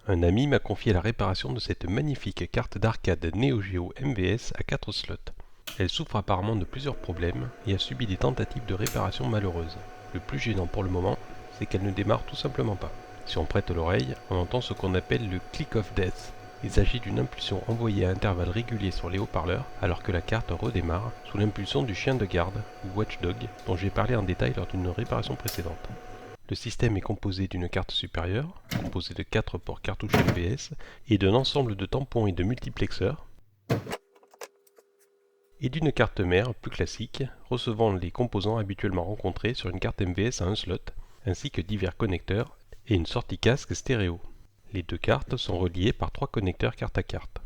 Un ami m'a confié la réparation de cette magnifique carte d'arcade Neo Geo MVS à 4 slots. Elle souffre apparemment de plusieurs problèmes et a subi des tentatives de réparation malheureuses. Le plus gênant pour le moment, c'est qu'elle ne démarre tout simplement pas. Si on prête l'oreille, on entend ce qu'on appelle le click of death. Il s'agit d'une impulsion envoyée à intervalles réguliers sur les haut-parleurs alors que la carte redémarre sous l'impulsion du chien de garde ou watchdog dont j'ai parlé en détail lors d'une réparation précédente. Le système est composé d'une carte supérieure, composée de 4 ports cartouches MVS et d'un ensemble de tampons et de multiplexeurs, et d'une carte mère plus classique, recevant les composants habituellement rencontrés sur une carte MVS à un slot, ainsi que divers connecteurs et une sortie casque stéréo. Les deux cartes sont reliées par 3 connecteurs carte à carte.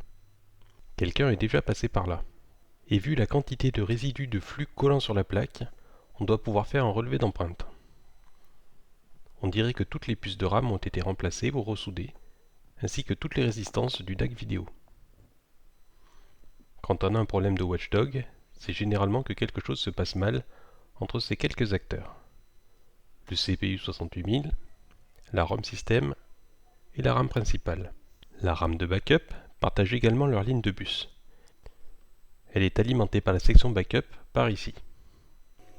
Quelqu'un est déjà passé par là. Et vu la quantité de résidus de flux collant sur la plaque, on doit pouvoir faire un relevé d'empreinte. On dirait que toutes les puces de RAM ont été remplacées ou ressoudées, ainsi que toutes les résistances du DAC vidéo. Quand on a un problème de watchdog, c'est généralement que quelque chose se passe mal entre ces quelques acteurs. Le CPU 68000, la ROM system et la RAM principale. La RAM de backup partage également leur ligne de bus. Elle est alimentée par la section backup par ici.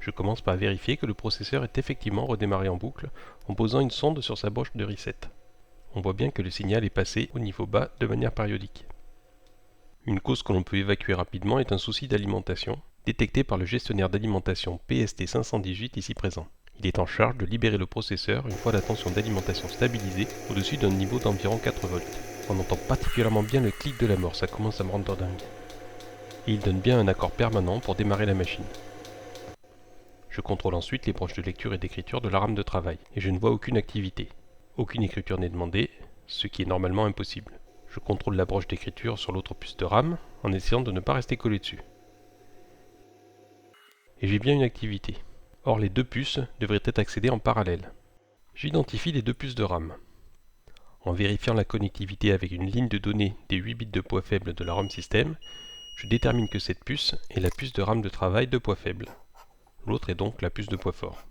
Je commence par vérifier que le processeur est effectivement redémarré en boucle en posant une sonde sur sa broche de reset. On voit bien que le signal est passé au niveau bas de manière périodique. Une cause que l'on peut évacuer rapidement est un souci d'alimentation, détecté par le gestionnaire d'alimentation PST518 ici présent. Il est en charge de libérer le processeur une fois la tension d'alimentation stabilisée au-dessus d'un niveau d'environ 4 volts. On entend particulièrement bien le clic de la mort, ça commence à me rendre dingue. Et il donne bien un accord permanent pour démarrer la machine. Je contrôle ensuite les broches de lecture et d'écriture de la RAM de travail, et je ne vois aucune activité. Aucune écriture n'est demandée, ce qui est normalement impossible. Je contrôle la broche d'écriture sur l'autre puce de RAM, en essayant de ne pas rester collé dessus. Et j'ai bien une activité. Or les deux puces devraient être accédées en parallèle. J'identifie les deux puces de RAM. En vérifiant la connectivité avec une ligne de données des 8 bits de poids faible de la ROM system, je détermine que cette puce est la puce de RAM de travail de poids faible. L'autre est donc la puce de poids fort.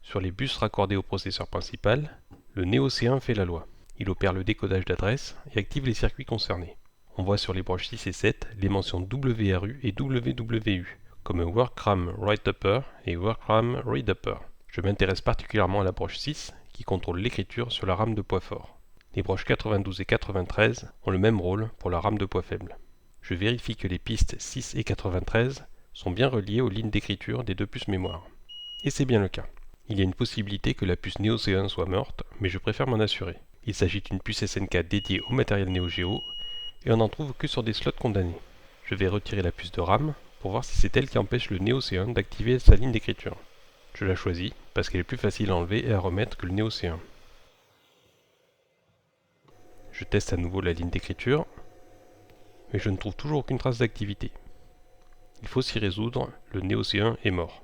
Sur les bus raccordés au processeur principal, le Neo C1 fait la loi. Il opère le décodage d'adresse et active les circuits concernés. On voit sur les broches 6 et 7 les mentions WRU et WWU, comme Work RAM Write Upper et Work RAM Read Upper. Je m'intéresse particulièrement à la broche 6 qui contrôle l'écriture sur la RAM de poids fort. Les broches 92 et 93 ont le même rôle pour la RAM de poids faible. Je vérifie que les pistes 6 et 93 sont bien reliées aux lignes d'écriture des deux puces mémoire. Et c'est bien le cas. Il y a une possibilité que la puce Neo C1 soit morte, mais je préfère m'en assurer. Il s'agit d'une puce SNK dédiée au matériel Neo Geo, et on n'en trouve que sur des slots condamnés. Je vais retirer la puce de RAM pour voir si c'est elle qui empêche le Neo C1 d'activer sa ligne d'écriture. Je la choisis parce qu'elle est plus facile à enlever et à remettre que le Neo C1. Je teste à nouveau la ligne d'écriture, mais je ne trouve toujours aucune trace d'activité. Il faut s'y résoudre, le Neo C1 est mort.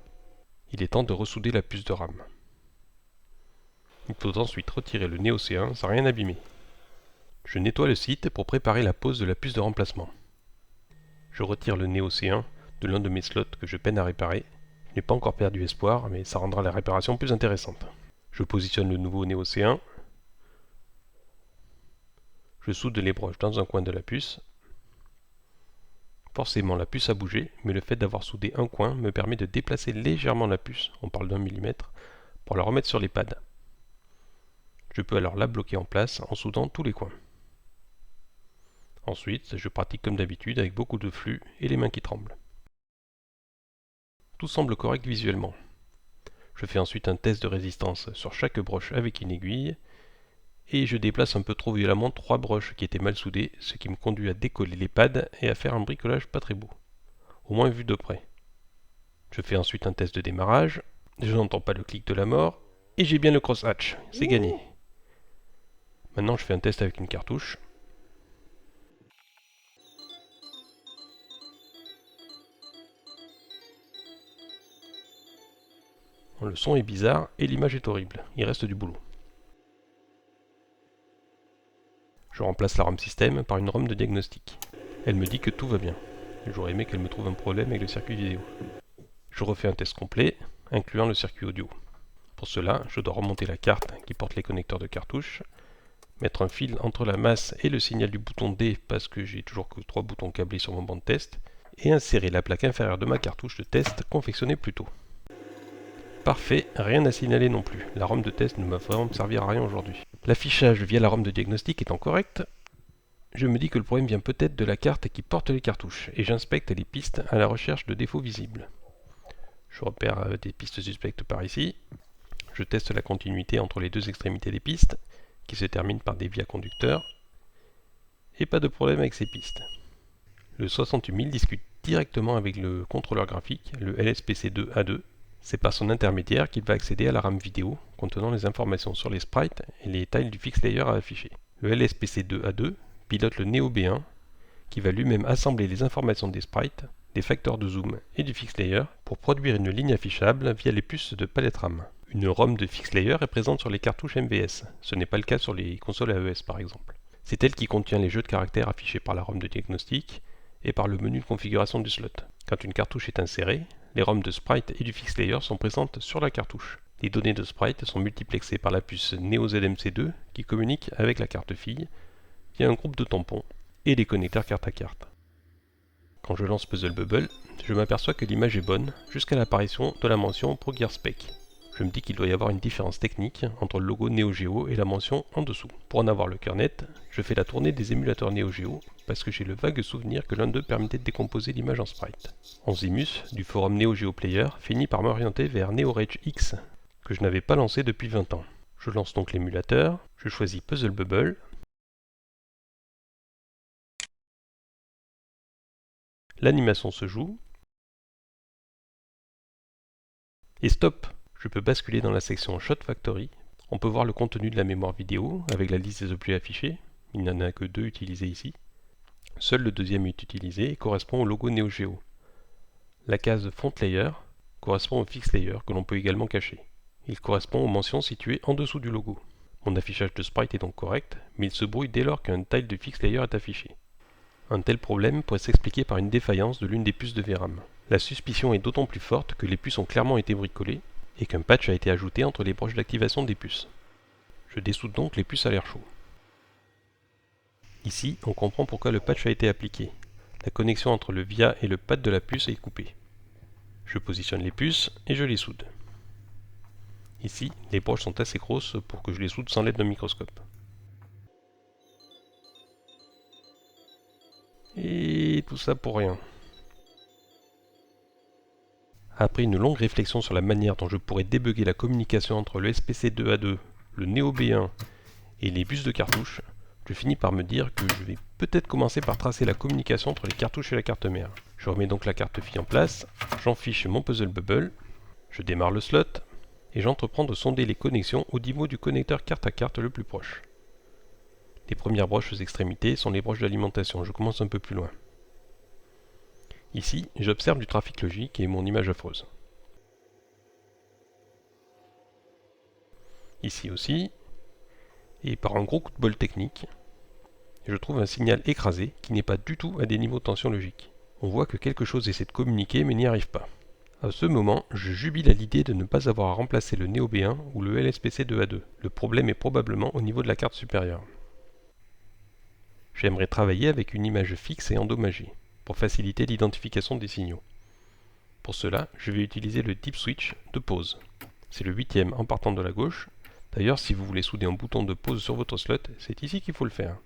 Il est temps de ressouder la puce de RAM. Il faut ensuite retirer le Neo C1 sans rien abîmer. Je nettoie le site pour préparer la pose de la puce de remplacement. Je retire le Neo C1 de l'un de mes slots que je peine à réparer. Je n'ai pas encore perdu espoir, mais ça rendra la réparation plus intéressante. Je positionne le nouveau Neo C1. Je soude les broches dans un coin de la puce. Forcément, la puce a bougé, mais le fait d'avoir soudé un coin me permet de déplacer légèrement la puce, on parle d'1 mm, pour la remettre sur les pads. Je peux alors la bloquer en place en soudant tous les coins. Ensuite, je pratique comme d'habitude avec beaucoup de flux et les mains qui tremblent. Tout semble correct visuellement. Je fais ensuite un test de résistance sur chaque broche avec une aiguille, et je déplace un peu trop violemment 3 broches qui étaient mal soudées, ce qui me conduit à décoller les pads et à faire un bricolage pas très beau, au moins vu de près. Je fais ensuite un test de démarrage, je n'entends pas le clic de la mort, et j'ai bien le crosshatch, c'est gagné. Maintenant je fais un test avec une cartouche. Le son est bizarre et l'image est horrible, il reste du boulot. Je remplace la ROM system par une ROM de diagnostic. Elle me dit que tout va bien. J'aurais aimé qu'elle me trouve un problème avec le circuit vidéo. Je refais un test complet, incluant le circuit audio. Pour cela, je dois remonter la carte qui porte les connecteurs de cartouche, mettre un fil entre la masse et le signal du bouton D parce que j'ai toujours que 3 boutons câblés sur mon banc de test, et insérer la plaque inférieure de ma cartouche de test confectionnée plus tôt. Parfait, rien à signaler non plus, la ROM de test ne m'a vraiment servi à rien aujourd'hui. L'affichage via la ROM de diagnostic étant correct, je me dis que le problème vient peut-être de la carte qui porte les cartouches, et j'inspecte les pistes à la recherche de défauts visibles. Je repère des pistes suspectes par ici, je teste la continuité entre les deux extrémités des pistes, qui se terminent par des vias conducteurs, et pas de problème avec ces pistes. Le 68000 discute directement avec le contrôleur graphique, le LSPC2A2. C'est par son intermédiaire qu'il va accéder à la RAM vidéo contenant les informations sur les sprites et les tiles du fix layer à afficher. Le LSPC2A2 pilote le Neo B1 qui va lui-même assembler les informations des sprites, des facteurs de zoom et du fix layer pour produire une ligne affichable via les puces de palette RAM. Une ROM de fix layer est présente sur les cartouches MVS, ce n'est pas le cas sur les consoles AES par exemple. C'est elle qui contient les jeux de caractères affichés par la ROM de diagnostic et par le menu de configuration du slot. Quand une cartouche est insérée, les ROM de sprite et du fix layer sont présentes sur la cartouche. Les données de sprite sont multiplexées par la puce Neo ZMC2 qui communique avec la carte fille via un groupe de tampons et les connecteurs carte à carte. Quand je lance Puzzle Bubble, je m'aperçois que l'image est bonne jusqu'à l'apparition de la mention ProGearSpec. Je me dis qu'il doit y avoir une différence technique entre le logo Neo Geo et la mention en dessous. Pour en avoir le cœur net, je fais la tournée des émulateurs Neo Geo parce que j'ai le vague souvenir que l'un d'eux permettait de décomposer l'image en sprite. Enzymus, du forum Neo Geo Player, finit par m'orienter vers NeoRage X, que je n'avais pas lancé depuis 20 ans. Je lance donc l'émulateur, je choisis Puzzle Bubble, l'animation se joue, et stop! Je peux basculer dans la section Shot Factory. On peut voir le contenu de la mémoire vidéo avec la liste des objets affichés. Il n'y en a que 2 utilisés ici. Seul le deuxième est utilisé et correspond au logo Neo Geo. La case Font Layer correspond au Fix Layer que l'on peut également cacher. Il correspond aux mentions situées en dessous du logo. Mon affichage de sprite est donc correct, mais il se brouille dès lors qu'un tile de Fix Layer est affiché. Un tel problème pourrait s'expliquer par une défaillance de l'une des puces de VRAM. La suspicion est d'autant plus forte que les puces ont clairement été bricolées et qu'un patch a été ajouté entre les broches d'activation des puces. Je dessoude donc les puces à l'air chaud. Ici, on comprend pourquoi le patch a été appliqué. La connexion entre le via et le pad de la puce est coupée. Je positionne les puces et je les soude. Ici, les broches sont assez grosses pour que je les soude sans l'aide d'un microscope. Et tout ça pour rien. Après une longue réflexion sur la manière dont je pourrais débugger la communication entre le SPC2A2, le Neo B1 et les bus de cartouches, je finis par me dire que je vais peut-être commencer par tracer la communication entre les cartouches et la carte mère. Je remets donc la carte fille en place, j'en fiche mon Puzzle Bubble, je démarre le slot, et j'entreprends de sonder les connexions au niveau du connecteur carte à carte le plus proche. Les premières broches aux extrémités sont les broches d'alimentation, je commence un peu plus loin. Ici, j'observe du trafic logique et mon image affreuse. Ici aussi, et par un gros coup de bol technique, je trouve un signal écrasé qui n'est pas du tout à des niveaux de tension logique. On voit que quelque chose essaie de communiquer mais n'y arrive pas. À ce moment, je jubile à l'idée de ne pas avoir à remplacer le Neo B1 ou le LSPC2A2. Le problème est probablement au niveau de la carte supérieure. J'aimerais travailler avec une image fixe et endommagée, pour faciliter l'identification des signaux. Pour cela, je vais utiliser le Deep Switch de pause. C'est le 8e en partant de la gauche. D'ailleurs, si vous voulez souder un bouton de pause sur votre slot, c'est ici qu'il faut le faire.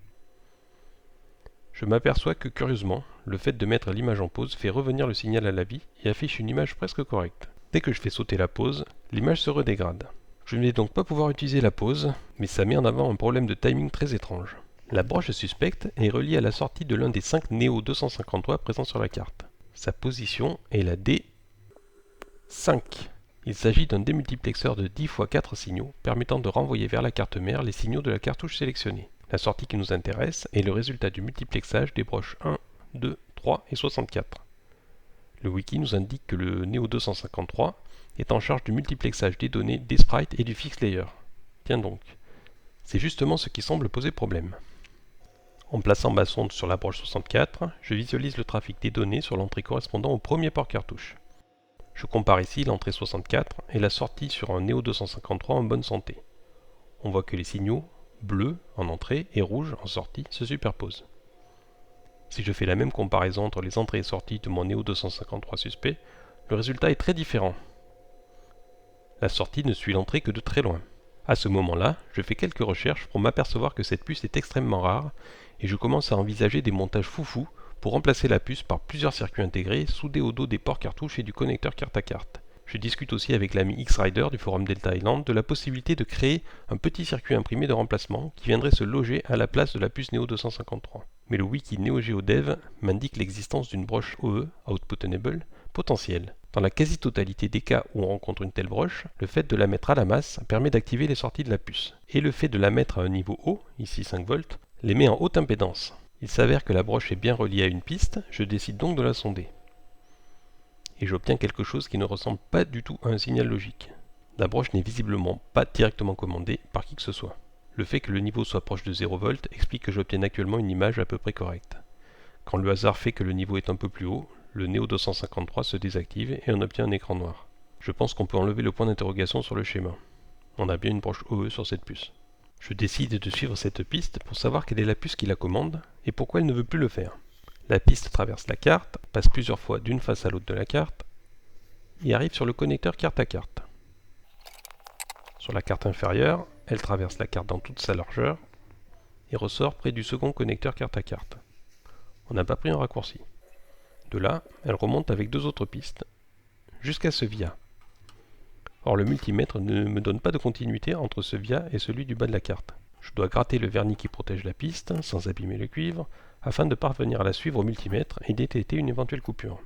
Je m'aperçois que, curieusement, le fait de mettre l'image en pause fait revenir le signal à la vie et affiche une image presque correcte. Dès que je fais sauter la pause, l'image se redégrade. Je ne vais donc pas pouvoir utiliser la pause, mais ça met en avant un problème de timing très étrange. La broche suspecte est reliée à la sortie de l'un des 5 Neo 253 présents sur la carte. Sa position est la D5. Il s'agit d'un démultiplexeur de 10 x 4 signaux permettant de renvoyer vers la carte mère les signaux de la cartouche sélectionnée. La sortie qui nous intéresse est le résultat du multiplexage des broches 1, 2, 3 et 64. Le wiki nous indique que le Neo 253 est en charge du multiplexage des données, des sprites et du fix layer. Tiens donc, c'est justement ce qui semble poser problème. En plaçant ma sonde sur la broche 64, je visualise le trafic des données sur l'entrée correspondant au premier port cartouche. Je compare ici l'entrée 64 et la sortie sur un Neo 253 en bonne santé. On voit que les signaux bleu en entrée et rouge en sortie se superposent. Si je fais la même comparaison entre les entrées et sorties de mon Neo 253 suspect, le résultat est très différent. La sortie ne suit l'entrée que de très loin. À ce moment-là, je fais quelques recherches pour m'apercevoir que cette puce est extrêmement rare et je commence à envisager des montages foufous pour remplacer la puce par plusieurs circuits intégrés soudés au dos des ports cartouches et du connecteur carte à carte. Je discute aussi avec l'ami X-Rider du forum Delta Island de la possibilité de créer un petit circuit imprimé de remplacement qui viendrait se loger à la place de la puce Neo 253. Mais le wiki Neo Geo Dev m'indique l'existence d'une broche OE, Output Enable, potentielle. Dans la quasi-totalité des cas où on rencontre une telle broche, le fait de la mettre à la masse permet d'activer les sorties de la puce. Et le fait de la mettre à un niveau haut, ici 5 volts, les met en haute impédance. Il s'avère que la broche est bien reliée à une piste, je décide donc de la sonder. Et j'obtiens quelque chose qui ne ressemble pas du tout à un signal logique. La broche n'est visiblement pas directement commandée par qui que ce soit. Le fait que le niveau soit proche de 0 volts explique que j'obtienne actuellement une image à peu près correcte. Quand le hasard fait que le niveau est un peu plus haut, le Neo 253 se désactive et on obtient un écran noir. Je pense qu'on peut enlever le point d'interrogation sur le schéma. On a bien une broche OE sur cette puce. Je décide de suivre cette piste pour savoir quelle est la puce qui la commande et pourquoi elle ne veut plus le faire. La piste traverse la carte, passe plusieurs fois d'une face à l'autre de la carte et arrive sur le connecteur carte à carte. Sur la carte inférieure, elle traverse la carte dans toute sa largeur et ressort près du second connecteur carte à carte. On n'a pas pris un raccourci. De là, elle remonte avec deux autres pistes, jusqu'à ce via. Or le multimètre ne me donne pas de continuité entre ce via et celui du bas de la carte. Je dois gratter le vernis qui protège la piste, sans abîmer le cuivre, afin de parvenir à la suivre au multimètre et détecter une éventuelle coupure.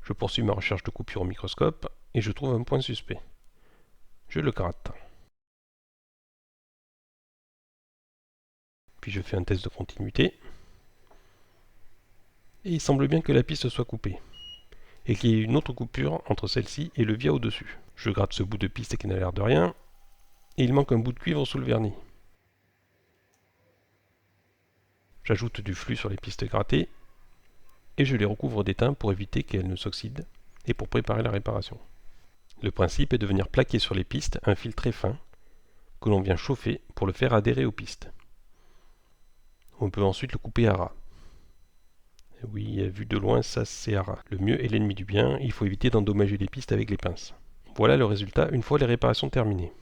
Je poursuis ma recherche de coupure au microscope et je trouve un point suspect. Je le gratte. Puis je fais un test de continuité. Et il semble bien que la piste soit coupée, et qu'il y ait une autre coupure entre celle-ci et le via au-dessus. Je gratte ce bout de piste qui n'a l'air de rien, et il manque un bout de cuivre sous le vernis. J'ajoute du flux sur les pistes grattées, et je les recouvre d'étain pour éviter qu'elles ne s'oxydent, et pour préparer la réparation. Le principe est de venir plaquer sur les pistes un fil très fin, que l'on vient chauffer pour le faire adhérer aux pistes. On peut ensuite le couper à ras. Oui, vu de loin, ça c'est à ras. Le mieux est l'ennemi du bien, il faut éviter d'endommager les pistes avec les pinces. Voilà le résultat une fois les réparations terminées.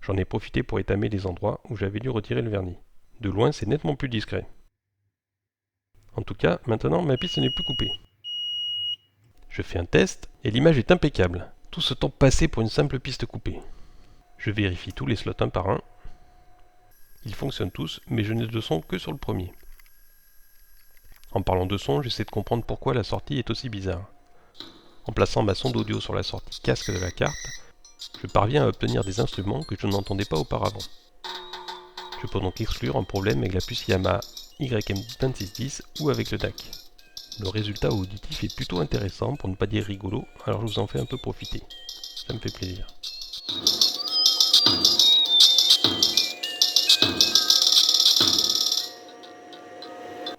J'en ai profité pour étamer les endroits où j'avais dû retirer le vernis. De loin, c'est nettement plus discret. En tout cas, maintenant ma piste n'est plus coupée. Je fais un test et l'image est impeccable. Tout ce temps passé pour une simple piste coupée. Je vérifie tous les slots un par un. Ils fonctionnent tous, mais je n'ai de son que sur le premier. En parlant de son, j'essaie de comprendre pourquoi la sortie est aussi bizarre. En plaçant ma sonde audio sur la sortie casque de la carte, je parviens à obtenir des instruments que je n'entendais pas auparavant. Je peux donc exclure un problème avec la puce Yamaha YM2610 ou avec le DAC. Le résultat auditif est plutôt intéressant pour ne pas dire rigolo, alors je vous en fais un peu profiter. Ça me fait plaisir.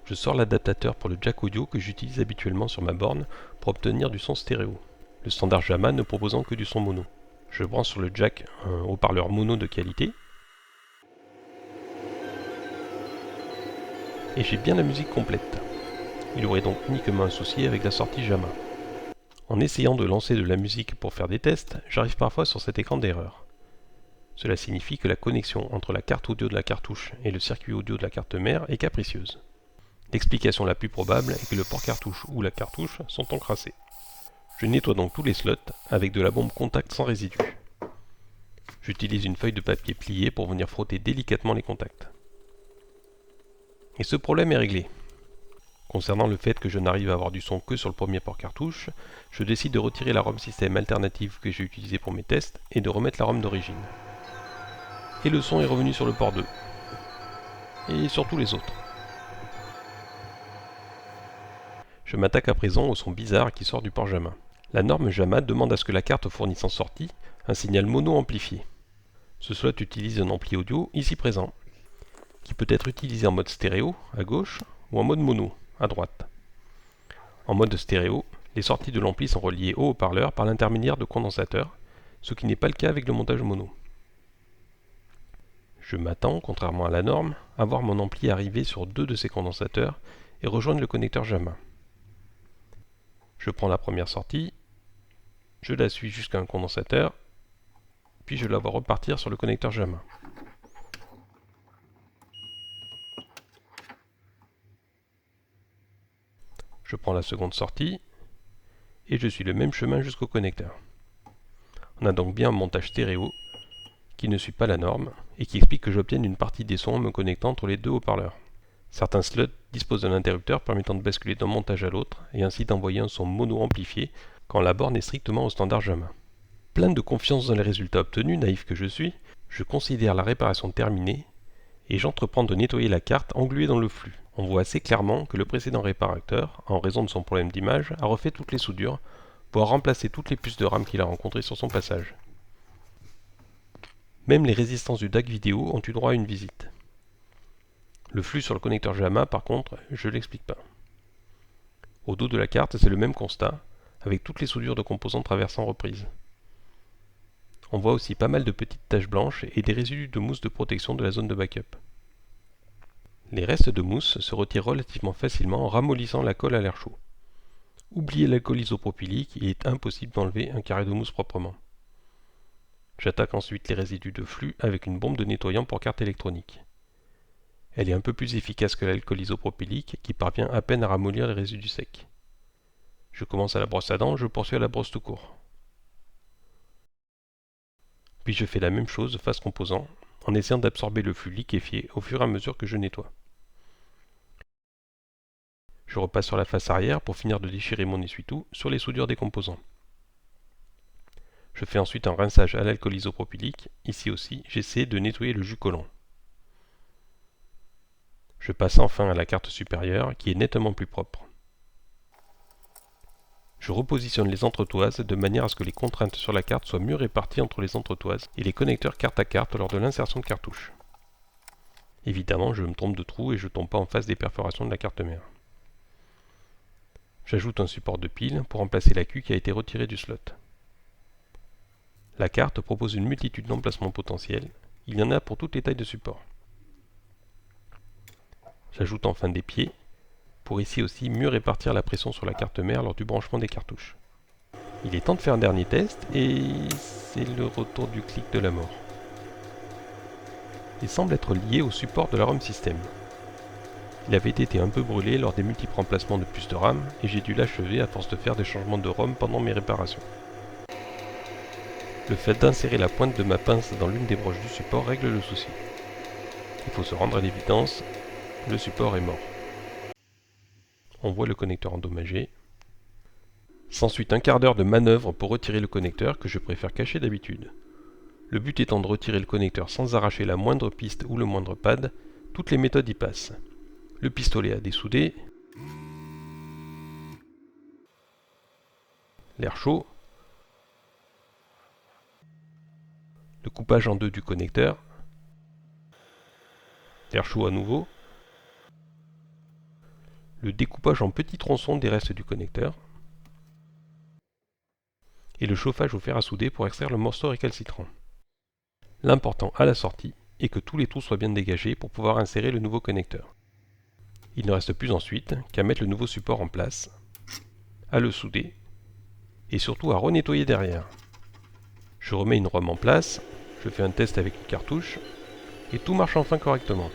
Je sors l'adaptateur pour le jack audio que j'utilise habituellement sur ma borne pour obtenir du son stéréo, le standard Yamaha ne proposant que du son mono. Je branche sur le jack un haut-parleur mono de qualité et j'ai bien la musique complète. Il y aurait donc uniquement un souci avec la sortie Yamaha. En essayant de lancer de la musique pour faire des tests, j'arrive parfois sur cet écran d'erreur. Cela signifie que la connexion entre la carte audio de la cartouche et le circuit audio de la carte mère est capricieuse. L'explication la plus probable est que le port cartouche ou la cartouche sont encrassés. Je nettoie donc tous les slots avec de la bombe contact sans résidus. J'utilise une feuille de papier pliée pour venir frotter délicatement les contacts. Et ce problème est réglé. Concernant le fait que je n'arrive à avoir du son que sur le premier port cartouche, je décide de retirer la ROM système alternative que j'ai utilisée pour mes tests et de remettre la ROM d'origine. Et le son est revenu sur le port 2. Et sur tous les autres. Je m'attaque à présent au son bizarre qui sort du port Yamaha. La norme Yamaha demande à ce que la carte fournisse en sortie un signal mono amplifié. Ce slot utilise un ampli audio ici présent, qui peut être utilisé en mode stéréo à gauche ou en mode mono à droite. En mode stéréo, les sorties de l'ampli sont reliées au haut-parleur par l'intermédiaire de condensateurs, ce qui n'est pas le cas avec le montage mono. Je m'attends, contrairement à la norme, à voir mon ampli arriver sur 2 de ces condensateurs et rejoindre le connecteur JAMA. Je prends la première sortie, je la suis jusqu'à un condensateur, puis je la vois repartir sur le connecteur JAMA. Je prends la seconde sortie, et je suis le même chemin jusqu'au connecteur. On a donc bien un montage stéréo qui ne suit pas la norme et qui explique que j'obtienne une partie des sons en me connectant entre les deux haut-parleurs. Certains slots disposent d'un interrupteur permettant de basculer d'un montage à l'autre et ainsi d'envoyer un son mono amplifié quand la borne est strictement au standard JAMA. Plein de confiance dans les résultats obtenus, naïf que je suis, je considère la réparation terminée et j'entreprends de nettoyer la carte engluée dans le flux. On voit assez clairement que le précédent réparateur, en raison de son problème d'image, a refait toutes les soudures pour remplacer toutes les puces de RAM qu'il a rencontrées sur son passage. Même les résistances du DAC vidéo ont eu droit à une visite. Le flux sur le connecteur JAMA, par contre, je ne l'explique pas. Au dos de la carte, c'est le même constat, avec toutes les soudures de composants traversant reprise. On voit aussi pas mal de petites taches blanches et des résidus de mousse de protection de la zone de backup. Les restes de mousse se retirent relativement facilement en ramollissant la colle à l'air chaud. Oubliez l'alcool isopropylique, il est impossible d'enlever un carré de mousse proprement. J'attaque ensuite les résidus de flux avec une bombe de nettoyant pour carte électronique. Elle est un peu plus efficace que l'alcool isopropylique qui parvient à peine à ramollir les résidus secs. Je commence à la brosse à dents, je poursuis à la brosse tout court. Puis je fais la même chose face composant, en essayant d'absorber le flux liquéfié au fur et à mesure que je nettoie. Je repasse sur la face arrière pour finir de déchirer mon essuie-tout sur les soudures des composants. Je fais ensuite un rinçage à l'alcool isopropylique. Ici aussi, j'essaie de nettoyer le jus collant. Je passe enfin à la carte supérieure qui est nettement plus propre. Je repositionne les entretoises de manière à ce que les contraintes sur la carte soient mieux réparties entre les entretoises et les connecteurs carte à carte lors de l'insertion de cartouches. Évidemment, je me trompe de trou et je ne tombe pas en face des perforations de la carte mère. J'ajoute un support de pile pour remplacer la queue qui a été retirée du slot. La carte propose une multitude d'emplacements potentiels. Il y en a pour toutes les tailles de support. J'ajoute enfin des pieds pour ici aussi mieux répartir la pression sur la carte mère lors du branchement des cartouches. Il est temps de faire un dernier test et c'est le retour du clic de la mort. Il semble être lié au support de la ROM system. Il avait été un peu brûlé lors des multiples remplacements de puces de RAM et j'ai dû l'achever à force de faire des changements de ROM pendant mes réparations. Le fait d'insérer la pointe de ma pince dans l'une des broches du support règle le souci. Il faut se rendre à l'évidence, le support est mort. On voit le connecteur endommagé. S'ensuit un quart d'heure de manœuvre pour retirer le connecteur que je préfère cacher d'habitude. Le but étant de retirer le connecteur sans arracher la moindre piste ou le moindre pad, toutes les méthodes y passent. Le pistolet à dessouder, l'air chaud, le coupage en deux du connecteur, l'air chaud à nouveau, le découpage en petits tronçons des restes du connecteur, et le chauffage au fer à souder pour extraire le morceau récalcitrant. L'important à la sortie est que tous les trous soient bien dégagés pour pouvoir insérer le nouveau connecteur. Il ne reste plus ensuite qu'à mettre le nouveau support en place, à le souder, et surtout à renettoyer derrière. Je remets une ROM en place, je fais un test avec une cartouche, et tout marche enfin correctement.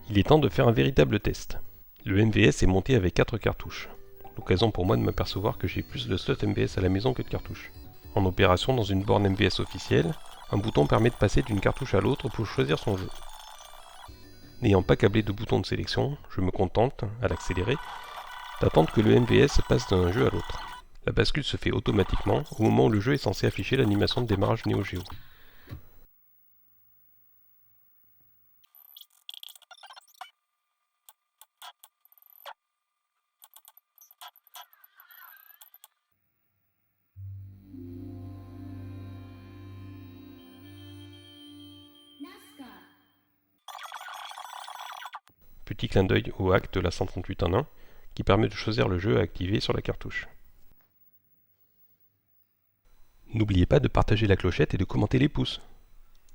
Il est temps de faire un véritable test. Le MVS est monté avec 4 cartouches. L'occasion pour moi de m'apercevoir que j'ai plus de slots MVS à la maison que de cartouches. En opération dans une borne MVS officielle, un bouton permet de passer d'une cartouche à l'autre pour choisir son jeu. N'ayant pas câblé de bouton de sélection, je me contente, à l'accéléré, d'attendre que le MVS passe d'un jeu à l'autre. La bascule se fait automatiquement au moment où le jeu est censé afficher l'animation de démarrage Neo Geo. Petit clin d'œil au hack de la 138 en 1 qui permet de choisir le jeu à activer sur la cartouche. N'oubliez pas de partager la clochette et de commenter les pouces.